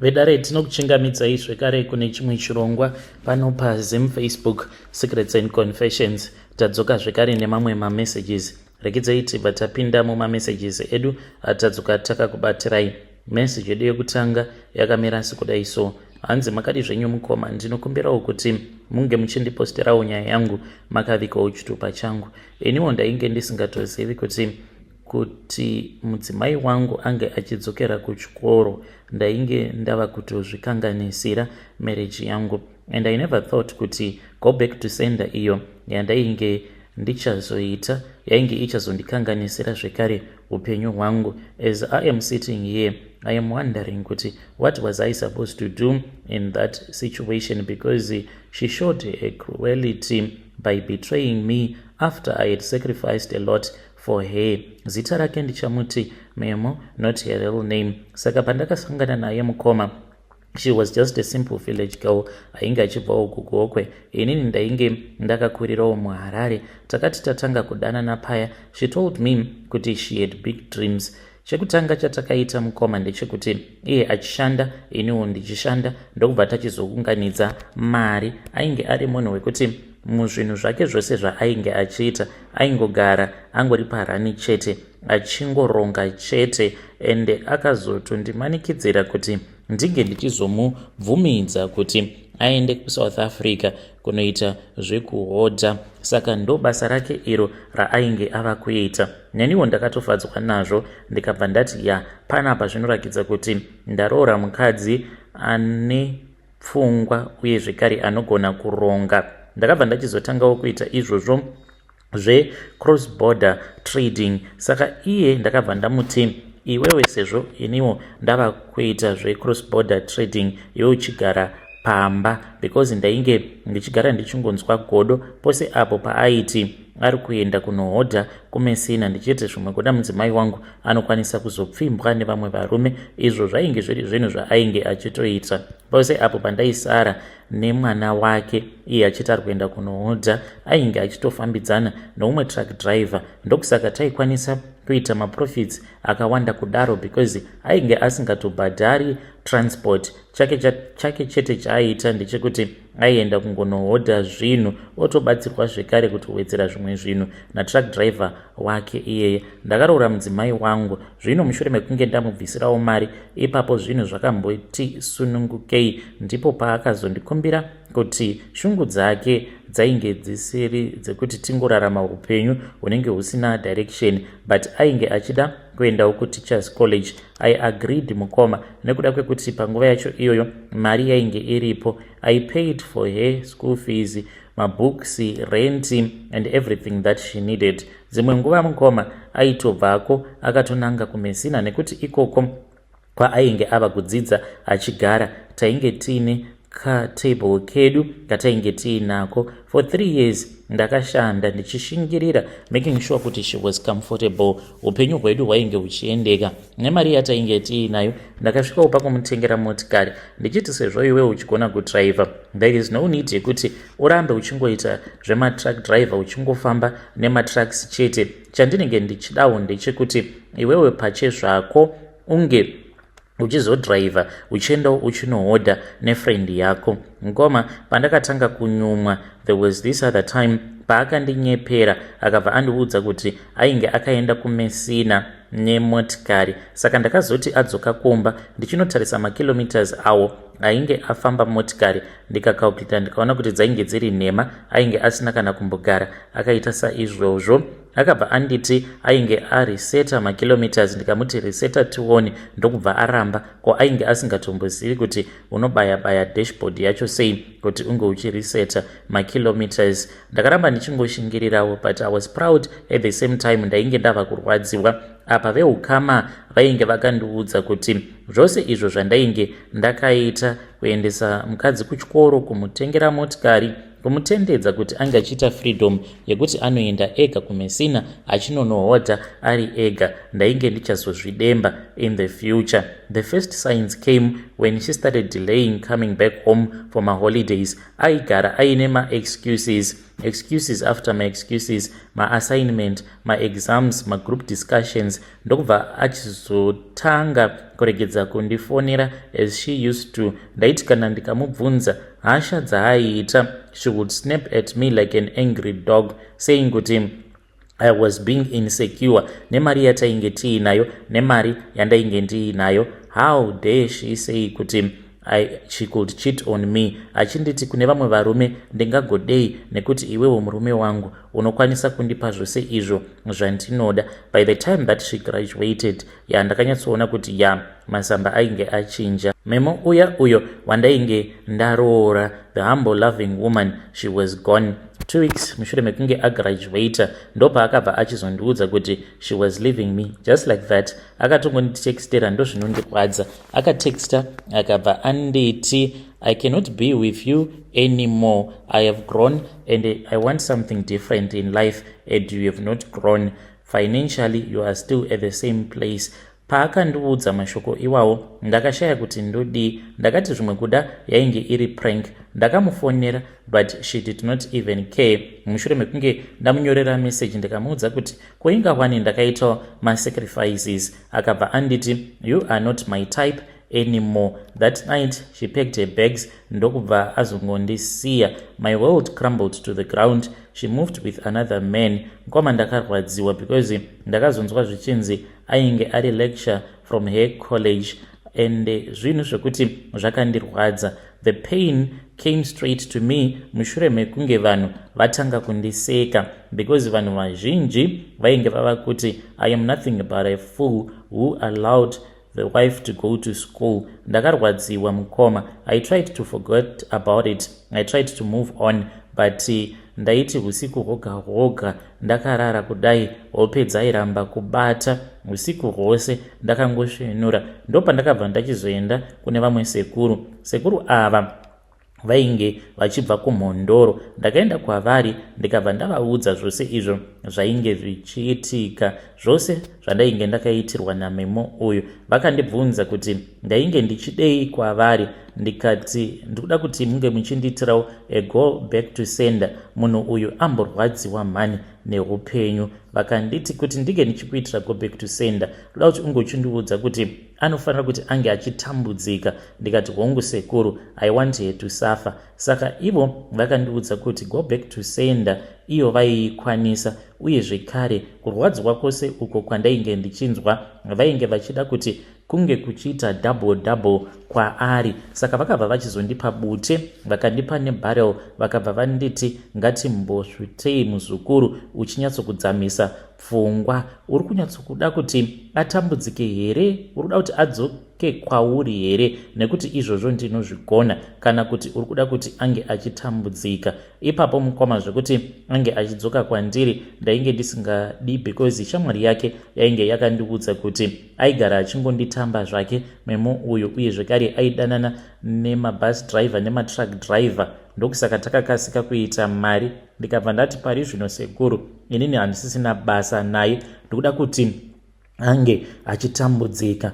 Vedare tinokuchingamidzai zvekare kune chimwe chirongwa pano paZim Facebook Secrets and Confessions. Tadzoka zvekare nemamwe mamessages. Rekidzai tibva tapinda mumamessages edu atadzoka takakubatirai. Message yedu yekutanga yakamira sekudai so. Hanzi makadi zvenyu mukoma, ndinokumbirawo kuti munge muchindiposterawo nyaya yangu makavikawo chitupa changu. Iniwo ndainge ndisingatozivi kuti mudzimai wangu ange achidzokera kuchikoro. Ndainge ndava kutozvikanganisira marriage yangu, and I never thought kuti go back to sender iyo yandainge ndichazoita yainge ichazondikanganisira zvekare upenyu hwangu. As I am sitting here, I am wondering kuti what was I supposed to do in that situation, because she showed a cruelty by betraying me after I had sacrificed a lot for her. Zita rake ndichamuti Memo, not her real name. Saka pandakasangana naye mukoma, she was just a simple village girl ainge achibvawo kugokwe. Inini ndainge ndakakurirawo muHarare. Takati tatanga kudanana paya, she told me kuti she had big dreams. Chekutanga chatakaita mukoma ndechekuti iye achishanda iniwo ndichishanda, ndokubva tachizounganidza mari. Ainge ari munhu wekuti muzvinhu zvake zvose zvaainge achiita aingogara angori parani chete achingoronga chete, ende akazotondimanikidzira kuti ndinge ndichizomubvumidza kuti aende kuSouth Africa kunoita zvekuhodha. Saka ndo basa rake iro raainge ava kuita. Neniwo ndakatofadzwa nazvo, ndikabva ndati panapa zvinorakidza kuti ndaroora mukadzi ane pfungwa uye zvekare anogona kuronga. Ndakabva ndachizotangawo kuita izvozvo cross border trading. Saka iye ndakabva ndamuti iwewe sezvo iniwo ndava kuita cross border trading, iwe uchigara pamba, because ndainge ndichigara ndichingonzwa godo pose apo paaiti ari kuenda kunohodha kumesina, ndichiti zvimwe kuda mudzimai wangu anokwanisa kuzopfimbwa nevamwe varume. Izvo zvainge zviri zvinhu zvaainge achitoita pose apo pandaisara nemwana wake iye achiti ari kuenda kunohodha. Ainge achitofambidzana noumwe truck driver, ndokusaka taikwanisa kuita maprofits akawanda kudaro, because ainge asingatobhadhari transport. Chake chete chaaiita ndechekuti aienda kungonohodha zvinhu otobatsirwa zvekare kutowedzera zvimwe zvinhu natruck driver wake iyeye. Ndakaroora mudzimai wangu. Zvino mushure mekunge ndamubvisirawo mari, ipapo zvinhu zvakamboti sunungukei, ndipo paakazondikumbira kuti shungu dzake dzainge dzisiri dzekuti tingorarama upenyu hunenge husina direction, but ainge achida kuendawo kuTeachers College. I agreed mukoma, nekuda kwekuti panguva yacho iyoyo mari yainge iripo. I paid for her school fees, mabooks, rent and everything that she needed. Dzimwe nguva mukoma aitobvako akatonanga kumesina, nekuti ikoko kwaainge ava kudzidza achigara tainge tiine katable kedu katainge tiinako. For 3 years ndakashanda ndichishingirira making sure kuti she was comfortable, upenyu hwedu hwainge huchiendeka. Nemari yatainge tiinayo ndakasvikawo pakumutengera motikari, ndichiti sezvo iwe uchigona kudriver, there is no need yekuti urambe uchingoita zvematruck driver uchingofamba nematrucks chete. Chandinenge ndichidawo ndechekuti iwewe pachezvako unge uchizodriver uchiendawo uchinohodha nefriend yako. Ngoma pandakatanga kunyumwa, there was this other time paakandinyepera akabva andiudza kuti ainge akaenda kumesina nemotikari. Saka ndakazoti adzoka kumba ndichinotarisa makilometers awo ainge afamba motikari, ndikakalkulita ndikaona kuti dzainge dziri nhema, ainge asina kana kumbogara akaita saizvozvo. Akabva anditi ainge ariseta makilometers, ndikamuti riseta tione, ndokubva aramba, ko ainge asingatombozivi kuti unobaya dashboard yacho sei kuti unge uchiriseta makilometers. Ndakaramba ndichingoshingirirawo, but I was proud at the same time. Ndainge ndava kurwadziwa. Apa veukama vainge vakandiudza kuti zvose izvo zvandainge ndakaita, kuendesa mukadzi kuchikoro, kumutengera motikari, kumutendedza kuti ange achiita freedom yekuti anoenda ega kumesina achinonohodha ari ega, ndainge ndichazozvidemba in the future. The first signs came when she started delaying coming back home for my holidays. Aigara aine ma excuses excuses after my excuses, maassignment, maexams, magroup discussions, ndokubva achizotanga kuregedza kundifonera as she used to. Ndaiti kana ndikamubvunza hasha dzaaiita, she would snap at me like an angry dog, saying kuti I was being insecure nemari yatainge tiinayo nemari yandainge ndiinayo. How dare she say kuti she could cheat on me, achinditi kune vamwe varume ndingagodei nekuti iwewo murume wangu unokwanisa kundipa zvose izvo zvandinoda. By the time that she graduated, ndakanyatsoona kuti masamba ainge achinja. Memo uyo wandainge ndaroora, the humble loving woman, she was gone. 2 weeks mushure mekunge agraduata ndopa akabva achizondiudza kuti she was leaving me just like that. Akatongonditextera ndo zvinondirwadza. Akatexta akabva anditi I cannot be with you anymore. I have grown and I want something different in life, and you have not grown. Financially you are still at the same place. Paakandiudza mashoko iwawo ndakashaya kuti ndodii. Ndakati zvimwe kuda yainge iri prank. Ndakamufonera but she did not even care. Mushure mekunge ndamunyorera message ndikamuudza kuti koinga wani ndakaitawo masacrifices, akabva anditi you are not my type anymore. That night she packed her bags ndokubva azongondisiya. My world crumbled to the ground. She moved with another man. Ngoma ndakarwadziwa because ndakazonzwa zvichinzi ainge ari lecture from her college, and zvinhu zvekuti zvakandirwadza. The pain came straight to me mushure mekunge vanhu vatanga kundiseka, because vanhu vazhinji vainge vava kuti I am nothing but a fool who allowed the wife to go to school. Ndakarwadziwa mukoma. I tried to forget about it. I tried to move on, but ndaiti usiku hwoga ndakarara kudai hope dzairamba kubata usiku hwose ndakangosvinura. Ndopa ndakabva ndachizoenda kune vamwe sekuru ava vainge vachibva kumhondoro. Ndakaenda kwavari ndikabva ndavaudza zvose izvo zvainge zvichiitika, zvose zvandainge ndakaitirwa namemo uyu. Vakandibvunza kuti ndainge ndichidei kwavari. Ndikati ndikuda kuti munge muchindiitirawo a go back to sender. Munhu uyu amborwadziwa mhani neupenyu. Vakanditi kuti ndige ndichikuitira go back to sender, kuda kuti unge uchindiudza kuti anofanira kuti ange achitambudzika. Ndikati hongu sekuru, I want her to suffer. Saka ivo vakandiudza kuti go back to sender iyo vaiikwanisa, uye zvekare kurwadziwa kwose uko kwandainge ndichinzwa vainge vachida kuti kunge kuchiita double kwaari. Saka vakabva vachizondipa bute, vakandipa nebarrel, vakabva vanditi ngatimbosvutei muzukuru uchinyatsokudzamisa pfungwa. Uri kunyatsokuda kuti atambudzike here? Uri kuda kuti adzoke kwauri here? Nekuti izvozvo ndinozvigona, kana kuti uri kuda kuti ange achitambudzika? Ipapo mukoma zvekuti ange achidzoka kwandiri ndainge ndisingadi, because shamwari yake yainge yakandiudza kuti aigara achingonditamba zvake memo uyu, uye zvekare aidanana nemabus driver nematruck driver. Ndokusaka takakasika kuita mari. Ndikabva ndati pari zvino sekuru, inini handisisina basa naye, ndikuda kuti ange achitambudzika.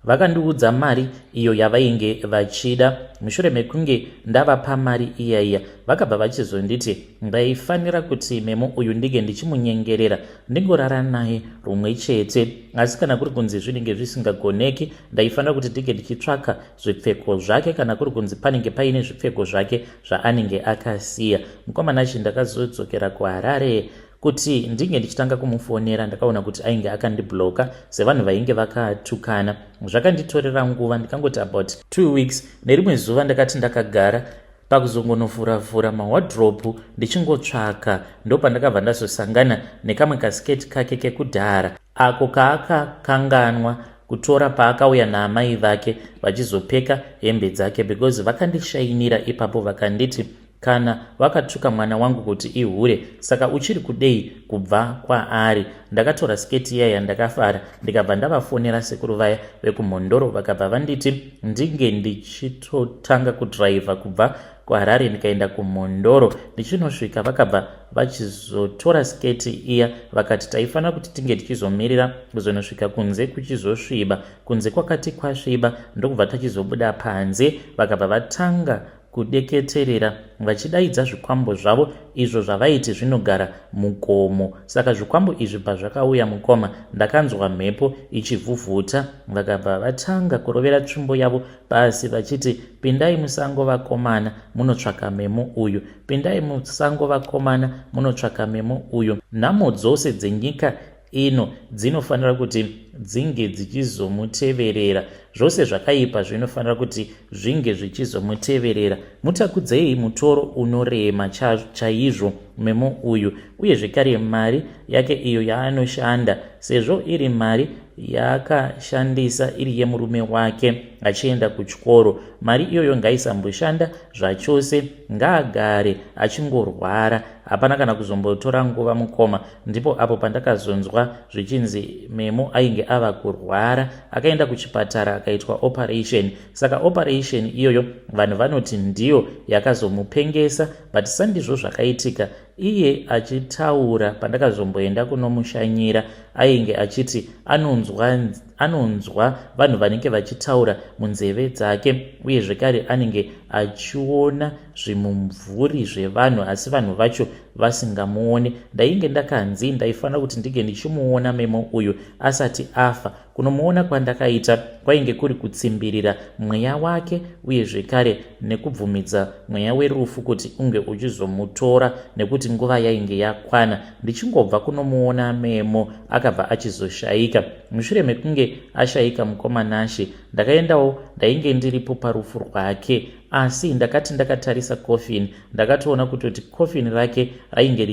Vakandiudza mari iyo yavainge vachida. Mushure mekunge ndavapa mari iyaiya, vakabva vachizonditi ndaifanira kuti memo uyu ndige ndichimunyengerera ndingorara naye rumwe chete, asi kana kuri kunzi zvinenge zvisingagoneki ndaifanira kuti ndige ndichitsvaka zvipfeko zvake, kana kuri kunzi panenge paine zvipfeko zvake zvaanenge akasiya. Mukomana chi ndakazodzokera kuHarare kuti ndinge ndichitanga kumufonera. Ndakaona kuti ainge akandibloka sevanhu vainge vakatukana. Zvakanditorera nguva, ndikangoti about 2 weeks. Nerimwe zuva ndakati ndakagara pakuzongonofura mawardrobe ndichingotsvaka, ndopa ndakabva ndazosangana nekamwe kasiketi kake kekudhara ako kaakakanganwa kutora paakauya naamai vake vachizopfeka hembe dzake, because vakandishainira ipapo vakanditi kana vakatsvuka mwana wangu kuti ihure, saka uchiri kudei kubva kwaari. Ndakatora sketi iyaya ndakafara, ndikabva ndavafonera sekuru vaya vekumhondoro, vakabva vanditi ndinge ndichitotanga kudhiraivha kubva kuHarare ndikaenda kumhondoro. Ndichinosvika vakabva vachizotora sketi iya, vakati taifanira kuti tinge tichizomirira kuzonosvika kunze kuchizosviba. Kunze kwakati kwasviba ndokubva tachizobuda panze, vakabva vatanga kudeketerera vachidaidza zvikwambo zvavo izvo zvavaiti zvinogara mukomo. Saka zvikwambo izvi pazvakauya mukoma, ndakanzwa mhepo ichivhuvhuta, vakabva vatanga kurovera tsvimbo yavo pasi vachiti, pindai musango vakomana munotsvaka memo uyu, pindai musango vakomana munotsvaka memo uyu. Nhamo dzose dzenyika ino dzinofanira kuti dzinge dzichizomuteverera, zvose zvakaipa zvinofanira kuti zvinge zvichizomuteverera. Mutakudzei mutoro unorema chaizvo memo uyu, uye zvekare mari yake iyo yaanoshanda, sezvo iri mari yaakashandisa iri yemurume wake achienda kuchikoro, mari iyoyo ngaisamboshanda zvachose, ngaagare achingorwara, hapana kana kuzombotora nguva mukoma. Ndipo apo pandakazonzwa zvichinzi memo ainge ava kurwara, akaenda kuchipatara akaitwa operation. Saka operation iyoyo vanhu vanoti ndiyo yakazomupengesa, but sandizvo zvakaitika. Iye achitaura pandakazomboenda kunomushanyira, ainge achiti anonzwa vanhu vanenge vachitaura munzeve dzake, uye zvekare anenge achiona zvimumvuri zvevanhu, asi vanhu vacho vasingamuoni. Ndainge ndakanzi ndaifanira kuti ndige ndichimuona memo uyu asati afa. Kunomuona kwandakaita kwainge kuri kutsimbirira mweya wake, uye zvekare nekubvumidza mweya werufu kuti unge uchizomutora, nekuti nguva yainge yakwana. Ndichingobva kunomuona memo akabva achizoshaika. Mushure mekunge ashayika mukomanashi, ndakaendawo, ndainge ndiripo parufu rwake, asi ndakati ndakatarisa coffin ndakatoona kutoti coffin rake rainge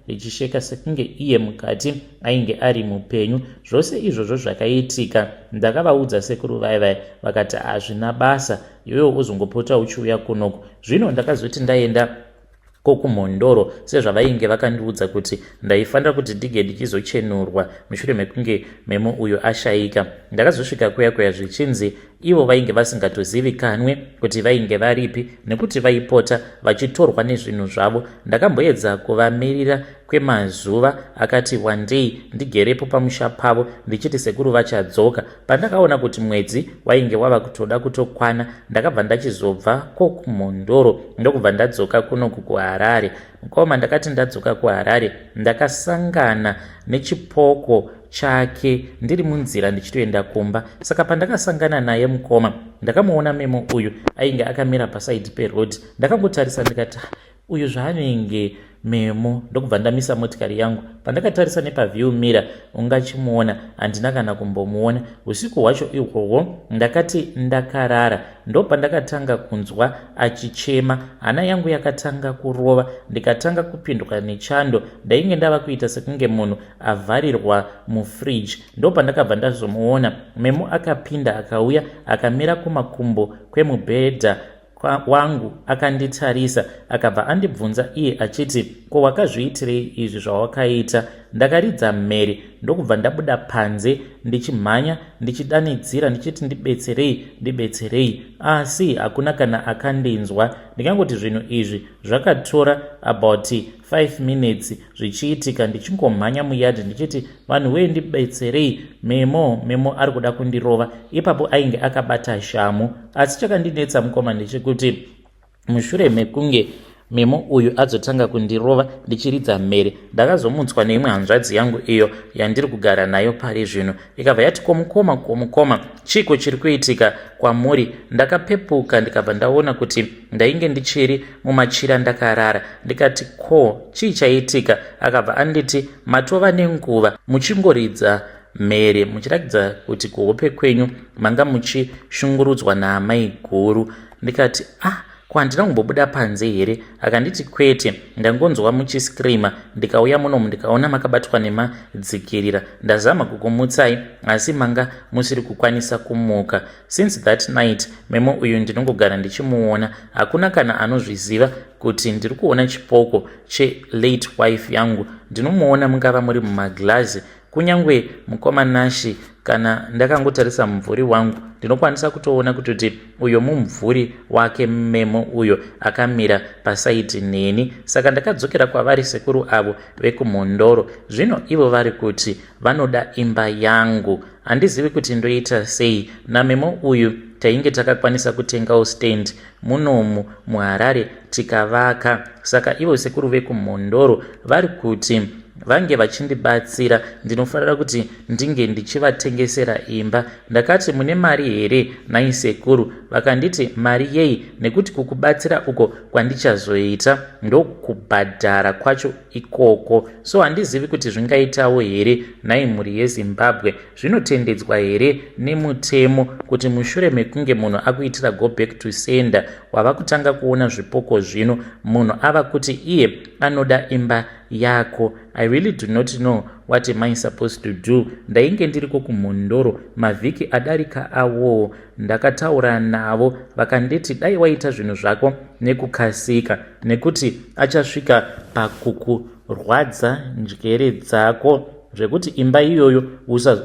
richisheka sekunge iye mukati ainge ari mupenyu. Zvose izvozvo zvakaitika ndakavaudza sekuru vaivai, vakati hazvina basa, iwewe uzongopota uchiuya kunoku. Zvino ndakazoti ndaenda kokumhondoro sezvavainge vakandiudza kuti ndaifanira kuti ndige ndichizochenurwa mushure mekunge memo uyo ashayika. Ndakazosvika kuya zvichinzi ivo vainge vasingatozivikanwe kuti vainge varipi, nekuti vaipota vachitorwa nezvinhu zvavo. Ndakamboedza kuvamirira kwemazuva akati wandei ndigerepo pamusha pavo ndichiti sekuru vachadzoka. Pandakaona kuti mwedzi wainge wava kutoda kutokwana, ndakabva ndachizobva kokumhondoro ndokubva ndadzoka kunoku kuHarare. Mukoma ndakati ndadzoka kuHarare ndakasangana nechipoko chake ndiri munzira ndichitoenda kumba. Saka pandakasangana naye mukoma, ndakamuona memo uyu ainge akamira pasaidi peroad. Ndakangotarisa ndikati uyu zvaanenge memo, ndokubva ndamisa motikari yangu. Pandakatarisa nepaview mirror ungachimuona, handina kana kumbomuona. Usiku hwacho ihwohwo ndakati ndakarara, ndo pandakatanga kunzwa achichema. Hana yangu yakatanga kurova, ndikatanga kupindwa nechando. Ndainge ndava kuita sekunge munhu avharirwa mufridge. Ndo pandakabva ndazomuona memo akapinda akauya akamira kumakumbo kwemubhedha wangu, akanditarisa akabva andibvunza iye achiti, ko wakazviitirei izvi zvawakaita? Ndakaridza mhere ndokubva ndabuda panze ndichimhanya ndichidanidzira ndichiti ndibetserei, asi hakuna kana akandinzwa. Ndikangoti zvinhu izvi zvakatora about 5 minutes zvichiitika, ndichingomhanya muyadhi ndichiti vanhu weye ndibetserei, memo ari kuda kundirova. Ipapo ainge akabata shamu, asi chakandinetsa mukoma ndechekuti mushure mekunge memo uyu adzotanga kundirova ndichiridza mhere, ndakazomunzwa neimwe hanzvadzi yangu iyo yandiri kugara nayo pari zvino. Ikabva yati, komukoma, chiko chiri kuitika kwamuri? Ndakapepuka ndikabva ndaona kuti ndainge ndichiri mumachira ndakarara. Ndikati, ko chii chaitika? Akabva anditi, matova nenguva muchingoridza mhere muchiratidza kuti kuhope kwenyu manga muchishungurudzwa naamai guru. Ndikati, ko handina kumbobuda panze here? Akanditi kwete, ndangonzwa muchiskrima, ndikauya munomu ndikaona makabatwa nemadzikirira. Ndazama kukumutsai asi manga musiri kukwanisa kumuka. Since that night memo uyu ndinongogara ndichimuona. Hakuna kana anozviziva kuti ndiri kuona chipoko che-late wife yangu. Ndinomuona mungava muri mumaglazi. Kunyangwe mukomanashi kana ndakangotarisa mumvuri wangu ndinokwanisa kutoona kuti uyo mumvuri wake memo uyo akamira pasaidi neni. Saka ndakadzokera kwavari sekuru avo vekumhondoro. Zvino ivo vari kuti vanoda imba yangu. Handizivi kuti ndoita sei. Namemo uyu tainge takakwanisa kutengawo stand munomu muHarare tikavaka. Saka ivo sekuru vekumhondoro vari kuti vange vachindibatsira ndinofanira kuti ndinge ndichivatengesera imba. Ndakati mune mari here nai sekuru? Vakanditi mari yei? Nekuti kukubatsira uko kwandichazoita ndokubhadhara kwacho ikoko. So handizivi kuti zvingaitawo here nai mhuri yeZimbabwe. Zvinotendedzwa here nemutemo kuti mushure mekunge munhu akuitira go back to sender wava kutanga kuona zvipoko zvino munhu ava kuti iye anoda imba yako. I really do not know what am I supposed to do. Ndainge ndiriko kumhondoro mavhiki adarika awo, ndakataura navo vakanditi dai waita zvinhu zvako nekukasika nekuti achasvika pakukurwadza njere dzako zvekuti imba iyoyo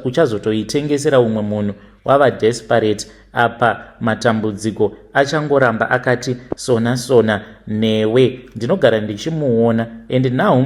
uchazotoitengesera umwe munhu wava desperate. Apa matambudziko achangoramba akati sona newe. Ndinogara ndichimuona and now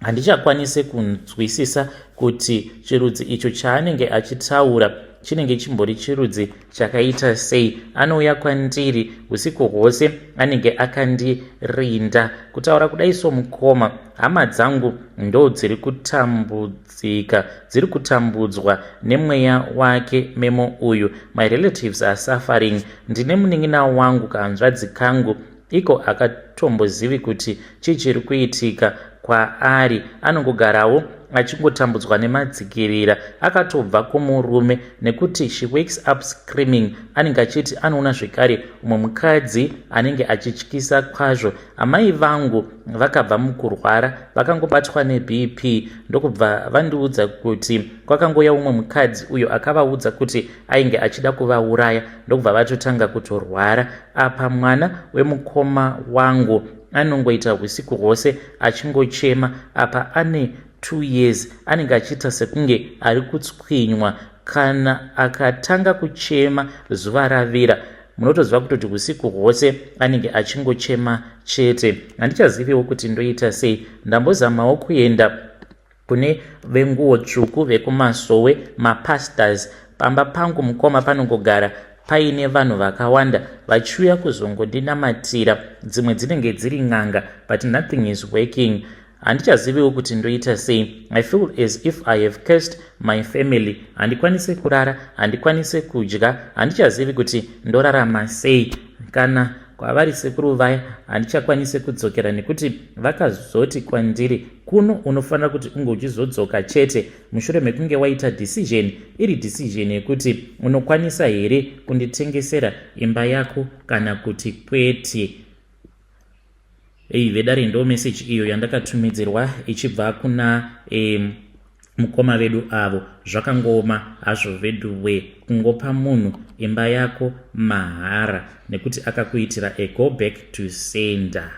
handichakwanise kunzwisisa kuti chirudzi icho chaanenge achitaura chinenge chimbori chirudzi chakaita sei. Anouya kwandiri usiku hwose, anenge akandirinda. Kutaura kudai somukoma, hama dzangu ndo dziri kutambudzika, dziri kutambudzwa nemweya wake memo uyu. My relatives are suffering. Ndine munin'ina wangu kanzvadzi kangu iko akatombozivi kuti chichiri kuitika kwaari. Anongogarawo achingotambudzwa nemadzikirira. Akatobva kumurume nekuti she wakes up screaming. Anenge achiti anoona zvekare umwe mukadzi anenge achityisa kwazvo. Amai vangu vakabva mukurwara, vakangobatwa neBP, ndokubva vandiudza kuti kwakangoya umwe mukadzi uyo akavaudza kuti ainge achida kuvauraya, ndokubva vatotanga kutorwara. Apa mwana wemukoma wangu anongoita usiku hwose achingochema. Apa ane 2 years, anenge achiita sekunge ari kutswinywa. Kana akatanga kuchema zuva ravira, munotoziva kutoti usiku hwose anenge achingochema chete. Handichaziviwo kuti ndoita sei. Ndambozamawo kuenda kune venguo tsvuku vekumasowe, mapastors. Pamba pangu mukoma panongogara paine vanhu vakawanda vachiuya kuzongodinamatira. Dzimwe dzinenge dziri n'anga, but nothing is working. Handichaziviwo kuti ndoita sei. I feel as if I have cursed my family. Handikwanise kurara, handikwanise kudya, handichazivi kuti ndorarama sei. Kana kwavari sekuru vaya handichakwanise kudzokera nekuti vakazoti kwandiri kuno unofanira kuti unge uchizodzoka chete mushure mekunge waita decision, iri decision yekuti unokwanisa here kunditengesera imba yako kana kuti kwete. Vedare ndo message iyo yandakatumidzirwa ichibva kuna mukoma vedu avo. Zvakangoma hazvo veduwe kungopa munhu imba yako mahara nekuti akakuitira a go back to sender.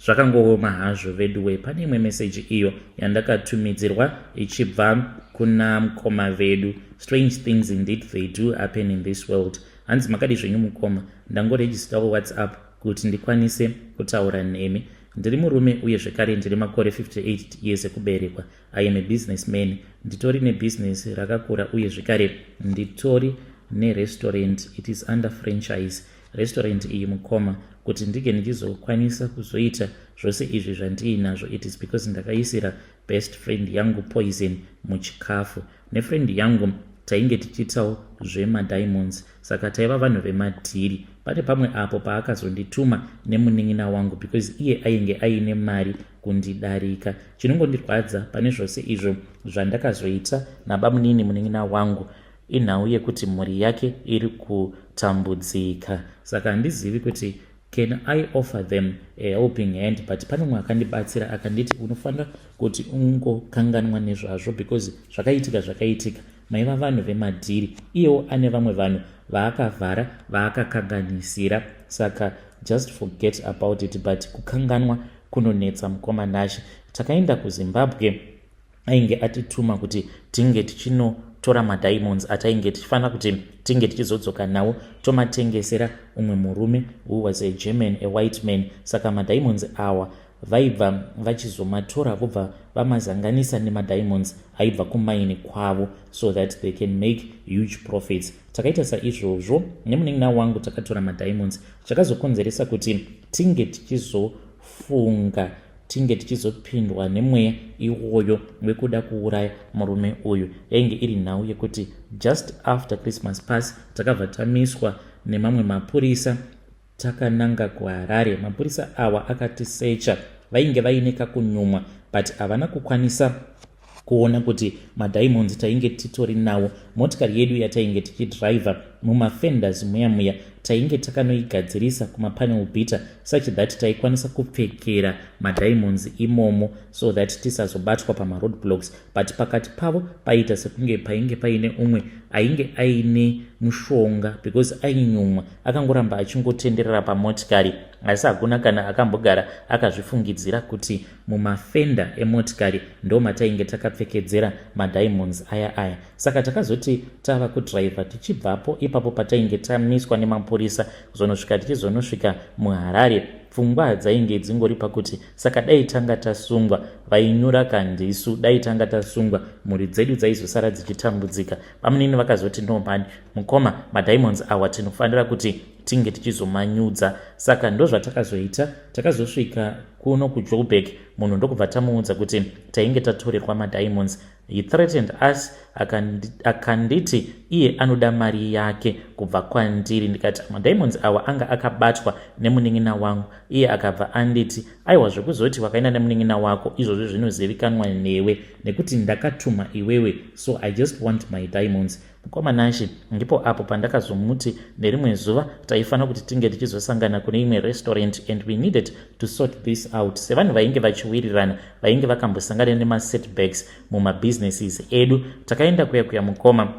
Zvakangoma hazvo veduwe. Pane imwe message iyo yandakatumidzirwa ichibva kuna mukoma vedu. Strange things indeed they do happen in this world. Hanzi makadi zvenyu mukoma, ndangoregistawo WhatsApp kuti ndikwanise kutaura nemi. Ndiri murume uye zvekare ndiri makore 58 years ekuberekwa. I am a businessman. Nditori nebusiness rakakura uye zvekare nditori nerestaurant. It is under franchise. Restaurant iyi mukoma kuti ndike ndichizokwanisa kuzoita zvose izvi zvandiinazvo, it is because ndakaisira best friend yangu poison muchikafu. Nefriend yangu tainge tichitawo zvemadiamonds, saka taiva vanhu vemadhiri. Pane pamwe apo paakazondituma nemunin'ina wangu because iye ainge aine mari kundidarika. Chinongondirwadza pane zvose izvo zvandakazoita nabamunini munin'ina wangu inhau yekuti mhuri yake iri kutambudzika. Saka handizivi kuti can I offer them a helping hand, but pane mumwe akandibatsira akanditi unofanira kuti ungokanganwa nezvazvo because zvakaitika maiva vanhu vemadhiri, iyewo ane vamwe vanhu vaakavhara vaakakanganisira. Saka just forget about it, but kukanganwa kunonetsa mukoma Nashe. Takaenda kuZimbabwe, ainge atituma kuti tinge tichinotora madiamonds atainge tichifanira kuti tinge tichizodzoka nawo tomatengesera umwe murume who was a German, a white man. Saka madiamonds awa vaibva vachizomatora vobva vamazanganisa nemadiamonds aibva kumaini kwavo so that they can make huge profits. Takaita saizvozvo nemunin'ina wangu takatora madiamonds, chakazokonzeresa kuti tinge tichizofunga tinge tichizopindwa nemweya iwoyo wekuda kuuraya murume uyu. Yainge iri nhau yekuti just after Christmas pass takabva tamiswa nemamwe mapurisa takananga kuHarare. Mapurisa awa akatisecha, vainge vaine kakunyumwa but havana kukwanisa kuona kuti madiamonds tainge titori nawo. Motikari yedu yatainge tichidriver mumafenders muya tainge takanoigadzirisa kumapanel beater such that taikwanisa kupfekera madiamonds imomo so that tisazobatwa pamaroad blocks. But pakati pavo paita sekunge painge paine umwe ainge aine mushonga because ainyumwa, akangoramba achingotenderera pamotikari asi hakuna kana akambogara akazvifungidzira kuti mumafenda emotikari ndo matainge takapfekedzera madiamonds aya. Saka takazoti tava kudriver tichibvapo ipapo patainge tamiswa nemapurisa kuzonosvika tichizonosvika muHarare. Pfungwa dzainge dzingori pakuti saka dai tanga tasungwa, vainyura kandisu, dai tanga tasungwa, mhuri dzedu dzaizosara dzichitambudzika. Vamunini vakazoti no man mukoma, madiamonds awa tinofanira kuti tinge tichizomanyudza. Saka ndo zvatakazoita, takazosvika kuno kuJoburg. Munhu ndokubva tamuudza kuti tainge tatorerwa madiamonds. He threatened us, akanditi iye anoda mari yake kubva kwandiri. Ndikati madiamonds awa anga akabatwa nemunin'ina wangu. Iye akabva anditi aiwa zvekuzoti wakaenda nemunin'ina wako izvozvo zvinozivikanwa newe nekuti ndakatuma iwewe, so I just want my diamonds. Mukoma Nashi ndipo apo pandakazomuti nerimwe zuva taifana kuti tinge tichizosangana kune imwe restaurant and we needed to sort this out. Sevanhu vainge vachiwirirana, vainge vakambosangana nemasetbacks mumabusinesses edu. Takaenda kuya mukoma,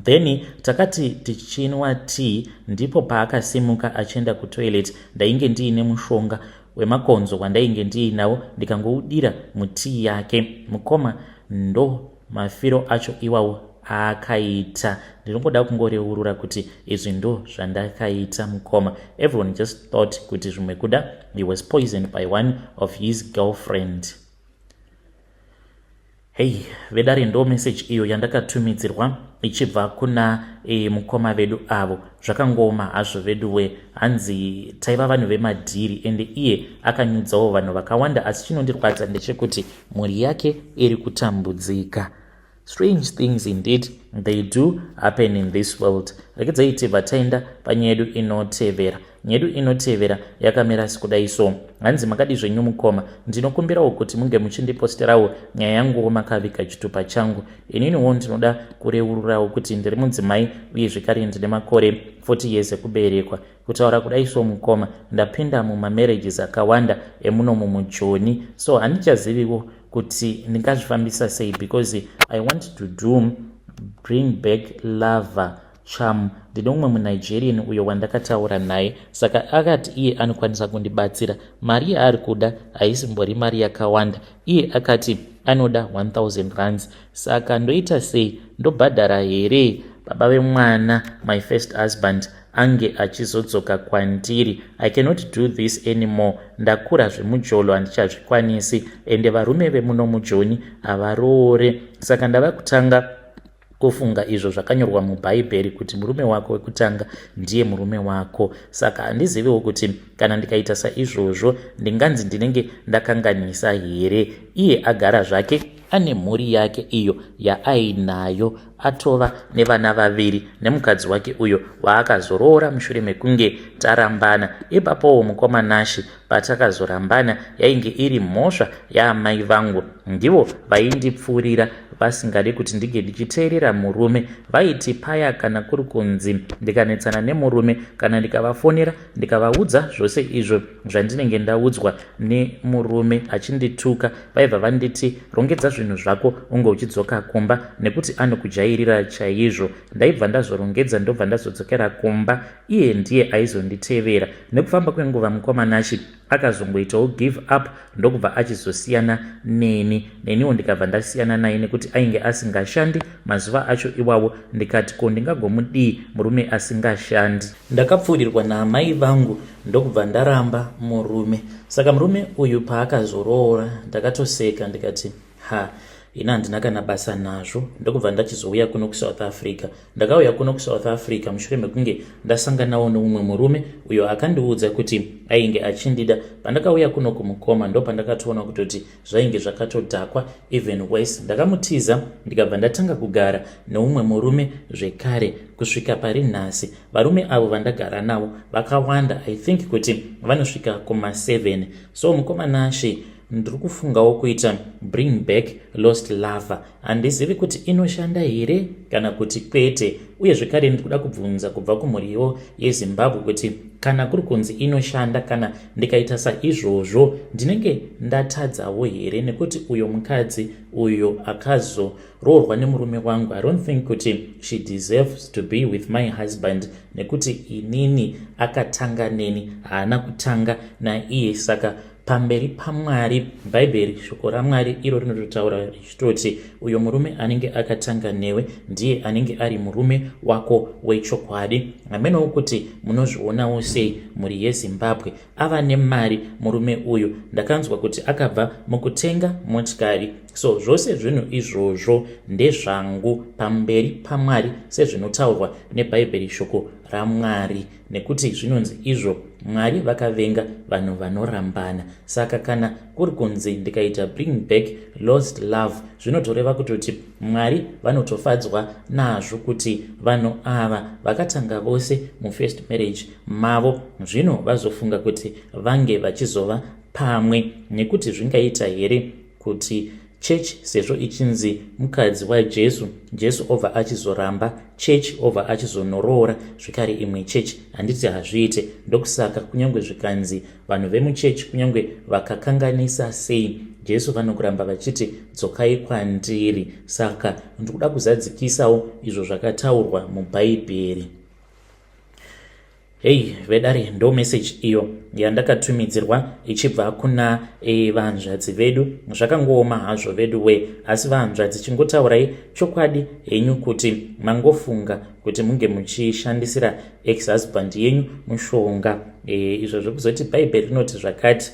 then takati tichinwa tea, ndipo paakasimuka achienda kutoilet. Ndainge ndiine mushonga wemakonzo wandainge ndiinawo, ndikangoudira mutii yake. Mukoma ndo mafiro acho iwawo akaita. Ndinongoda kungoreurura kuti izvi ndo zvandakaita mukoma. Everyone just thought kuti zvimwe kuda he was poisoned by one of his girlfriend. Hey, vedare ndo message iyo yandakatumidzirwa ichibva kuna mukoma vedu avo. Zvakangoma hazvo veduwe, hanzi taiva vanhu vemadhiri ende iye akanyudzawo vanhu vakawanda, asi chinondirwadza ndechekuti mhuri yake iri kutambudzika. Strange things indeed they do happen in this world. Rekedzaiti vataenda panyedu inotevera. Nyedu inotevera yakamera sikudai so. Hanzi makadi zvenyu mukoma, ndinokumbirawo kuti munge muchindiposterawo nyaya yangu makavika chitupa changu. Ininiwo ndinoda kureururawo kuti ndiri mudzimai uye zvekare ndine makore 40 years ekuberekwa. Kutaura kudai so mukoma, ndapinda mumamarriages akawanda emuno mumujoni, so handichaziviwo kuti ndingazvifambisa sei because I want to bring back lava charm. Ndine umwe muNigerian uyo wandakataura naye, saka akati iye anokwanisa kundibatsira. Mari yaari kuda haisimbori mari yakawanda. Iye akati anoda 1000 rands. Saka ndoita sei, ndobhadhara here baba vemwana, my first husband, ange achizodzoka kwandiri. I cannot do this anymore. Ndakura zvemujolo handichazvikwanisi ende varume vemuno mujoni havaroore. Saka ndava kutanga kufunga izvo zvakanyorwa mubhaibheri kuti murume wako wekutanga ndiye murume wako. Saka handiziviwo kuti kana ndikaita saizvozvo ndinganzi ndinenge ndakanganisa here. Iye agara zvake, ane mhuri yake iyo yaainayo, atova nevana vaviri nemukadzi wake uyo waakazoroora mushure mekunge tarambana. Ipapowo mukoma Nashi patakazorambana yainge iri mhosva yaamai vangu, ndivo vaindipfuurira vasingade kuti ndige ndichiteerera murume. Vaiti paya kana kuri kunzi ndikanetsana nemurume, kana ndikavafonera ndikavaudza zvose izvo zvandinenge ndaudzwa nemurume achindituka, vaibva vanditi rongedza zvinhu zvako unge uchidzoka kumba nekuti anokujairira chaizvo. Ndaibva ndazvorongedza ndobva ndazodzokera kumba. Iye ndiye aizonditevera. Nekufamba kwenguva mukoma Nashi akazongoitawo give up ndokubva achizosiyana neniwo ndikabva ndasiyana naye nekuti ainge asingashandi mazuva acho iwawo. Ndikati ko ndingagomudii murume asingashandi. Ndakapfuurirwa naamai vangu ndokubva ndaramba murume. Saka murume uyu paakazoroora ndakatoseka ndikati ina handina kana basa nazvo, ndokubva ndachizouya kuno kuSouth Africa. Ndakauya kuno kuSouth Africa mushure mekunge ndasanganawo noumwe murume uyo akandiudza kuti ainge achindida. Pandakauya kuno kumukoma ndo pandakatoona kutoti zvainge zvakatodhakwa even worse. Ndakamutiza ndikabva ndatanga kugara noumwe murume zvekare kusvika pari nhasi. Varume avo vandagara navo vakawanda, I think kuti vanosvika kuma7. So mukomana She ndiri kufungawo kuita bring back lost lover. Handizivi kuti inoshanda here kana kuti kwete, uye zvekare ndiri kuda kubvunza kubva kumhuriwo yeZimbabwe kuti kana kuri kunzi inoshanda kana ndikaita saizvozvo ndinenge ndatadzawo here, nekuti uyo mukadzi uyo akazoroorwa nemurume wangu I don't think kuti she deserves to be with my husband, nekuti inini akatanga neni haana kutanga naiye. Saka pamberi paMwari, Bhaibheri, shoko raMwari iro rinototaura richitoti uyo murume anenge akatanga newe ndiye anenge ari murume wako wechokwadi. Hamenewo kuti munozvionawo sei muri yeZimbabwe ava nemari murume uyu. Ndakanzwa kuti akabva mukutenga motikari. So zvose zvinhu izvozvo ndezvangu pamberi paMwari sezvinotaurwa neBhaibheri, shoko raMwari, nekuti zvinonzi izvo Mwari vakavenga vanhu vanorambana. Saka kana kuri kunzi ndikaita bring back lost love, zvinotoreva kutoti Mwari vanotofadzwa nazvo kuti vanhu ava vakatanga vose mufirst marriage mavo zvino vazofunga kuti vange vachizova pamwe, nekuti zvingaita here kuti church sezvo ichinzi mukadzi waJesu, Jesu obva achizoramba, church obva achizonoroora zvekare imwe church, handiti hazviite. Ndokusaka kunyange zvikanzi vanhu vemuchechi kunyange vakakanganisa sei, Jesu vanokuramba vachiti dzokai kwandiri. Saka ndikuda kuzadzikisawo izvo zvakataurwa muBhaibheri. Hei vedare, ndo message iyo yandakatumidzirwa ichibva kuna vahanzvadzi vedu. Zvakangooma hazvo vedu we, asi vahanzvadzi chingotaurai chokwadi henyu kuti mangofunga kuti munge muchishandisira ex-husband yenyu mushonga. Izvo zvekuzoti Bhaibheri rinoti zvakati,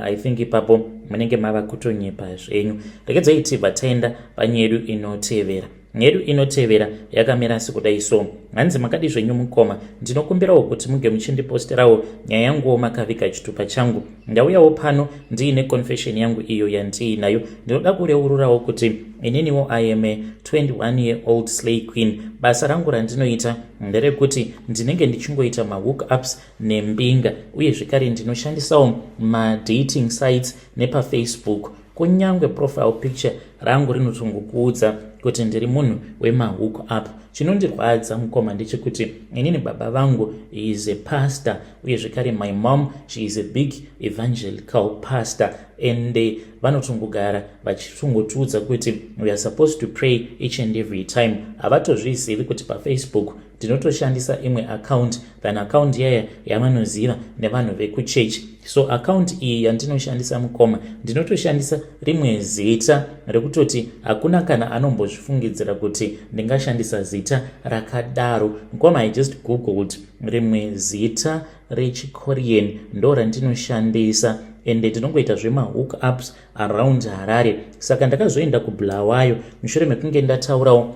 I think ipapo munenge mava kutonyepa zvenyu. Rekedzai tibva taenda panyedu inotevera. Nyedu inotevera yakamira sekudai so. Hanzi makadi zvenyu mukoma, ndinokumbirawo kuti munge muchindiposterawo nyaya yangu makaviga chitupa changu. Ndauyawo pano ndiine confession yangu iyo yandiinayo. Ndinoda kureururawo kuti ininiwo I am a 21-year-old slay queen. Basa rangu randinoita nderekuti ndinenge ndichingoita mahook ups nembinga, uye zvekare ndinoshandisawo madating sites nepa Facebook. Kunyange profile picture rangu rinotongokuudza kuti ndiri munhu wemahook up. Chinondirwadza mukoma ndechekuti inini baba vangu is a pastor, uye zvekare my mom she is a big evangelical pastor, and vanotongogara vachitongotiudza kuti we are supposed to pray each and every time. Havatozvizivi kuti paFacebook ndinotoshandisa imwe account than account yaya yavanoziva nevanhu vekuchechi. So account iyi yandinoshandisa mukoma ndinotoshandisa rimwe zita rekutoti hakuna kana anombozvifungidzira kuti ndingashandisa zita rakadaro. Mukoma I just googled rimwe zita rechiKorean ndo randinoshandisa, ende ndinongoita zvemahook ups around Harare. Saka ndakazoenda kuBulawayo mushure mekunge ndataurawo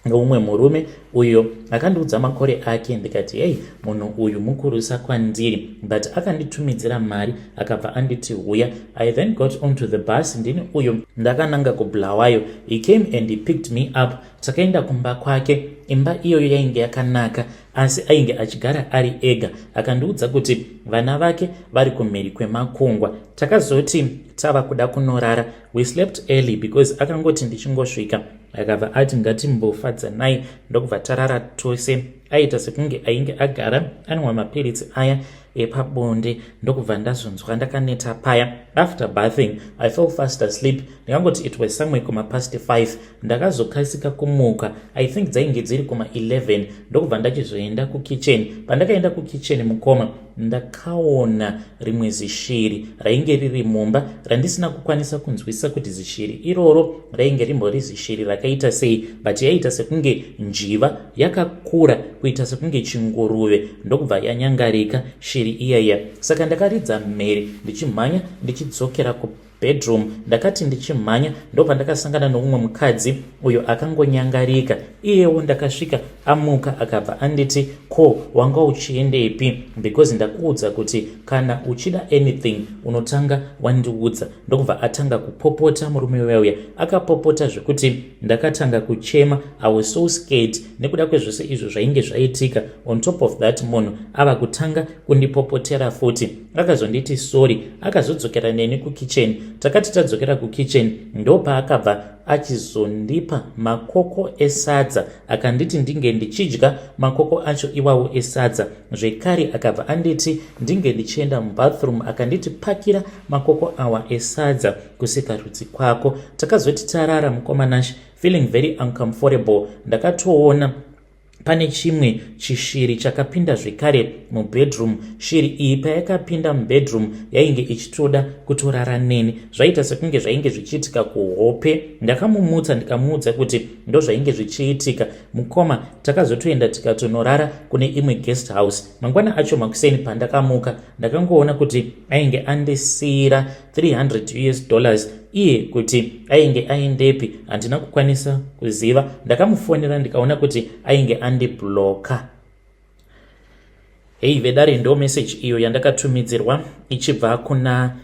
noumwe murume uyo akandiudza makore ake. Ndikati hey, munhu uyu mukurusa kwandiri, but akanditumidzira mari akabva anditi huya. I then got onto the bus, ndini uyo ndakananga kuBulawayo. He came and he picked me up. Takaenda kumba kwake. Imba iyoyo yainge yakanaka, asi ainge achigara ari ega. Akandiudza kuti vana vake vari kumhiri kwemakungwa. Takazoti tava kuda kunorara. We slept early because akangoti ndichingosvika akabva ati ngatimbofadzanai ndokubva tarara tose. Aita sekunge ainge agara anwa mapiritsi aya epabonde ndokubva ndazonzwa ndakaneta paya. After bathing I fell fast asleep. Ndikangoti it was somewhere kuma past 5 ndakazokasika kumuka. I think dzainge dziri kuma 11 ndokubva ndachizoenda kukitchen. Pandakaenda kukitchen mukoma ndakaona rimwe zishiri rainge riri mumba randisina kukwanisa kunzwisisa kuti zishiri iroro rainge rimbori zishiri rakaita sei, but yaita sekunge njiva yakakura kuita sekunge chinguruve ndokubva yanyangarika shiri iyaya. Saka ndakaridza mhere ndichimhanya ndichidzokera bedroom. Ndakati ndichimhanya ndobva ndakasangana nomumwe mukadzi uyo akangonyangarika. Iyewo ndakasvika amuka akabva anditi, ko wanga uchiendepi, because ndakuudza kuti kana uchida anything unotanga wandiudza. Ndokubva atanga kupopota murume weuya, akapopota zvekuti ndakatanga kuchema. I was so scared nekuda kwezvose izvo zvainge zvaitika. On top of that munhu ava kutanga kundipopotera futi. Akazonditi sorry, akazodzokera neni kukitchen. Takati tadzokera kukitchen ndopa akabva achizondipa makoko esadza, akanditi ndinge ndichidya makoko acho iwawo esadza. Zvekare akabva anditi ndinge ndichienda mubathroom, akanditi pakira makoko awa esadza kusika rudzi kwako. Takazoti tarara mukomanashi feeling very uncomfortable. Ndakatoona pane chimwe chishiri chakapinda zvekare mubedroom. Shiri iyi payakapinda mubedroom yainge ichitoda kutorara neni. Zvaita sekunge zvainge zvichiitika kuhope. Ndakamumutsa ndikamuudza kuti ndo zvainge zvichiitika. Mukoma takazotoenda tikatonorara kune imwe guest house. Mangwana acho makuseni pandakamuka ndakangoona kuti ainge andisira $300 iye kuti ainge aendepi handina kukwanisa kuziva. Ndakamufonera ndikaona kuti ainge andibloka. Hey vedare, ndo message iyo yandakatumidzirwa ichibva kuna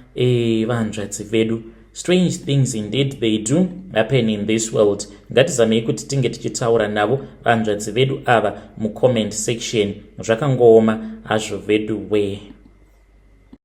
vanzvadzi vedu. Strange things indeed they do happen in this world. Ngatizamei kuti tinge tichitaura navo vanzvadzi vedu ava mucomment section. Zvakangooma hazvo vedu we.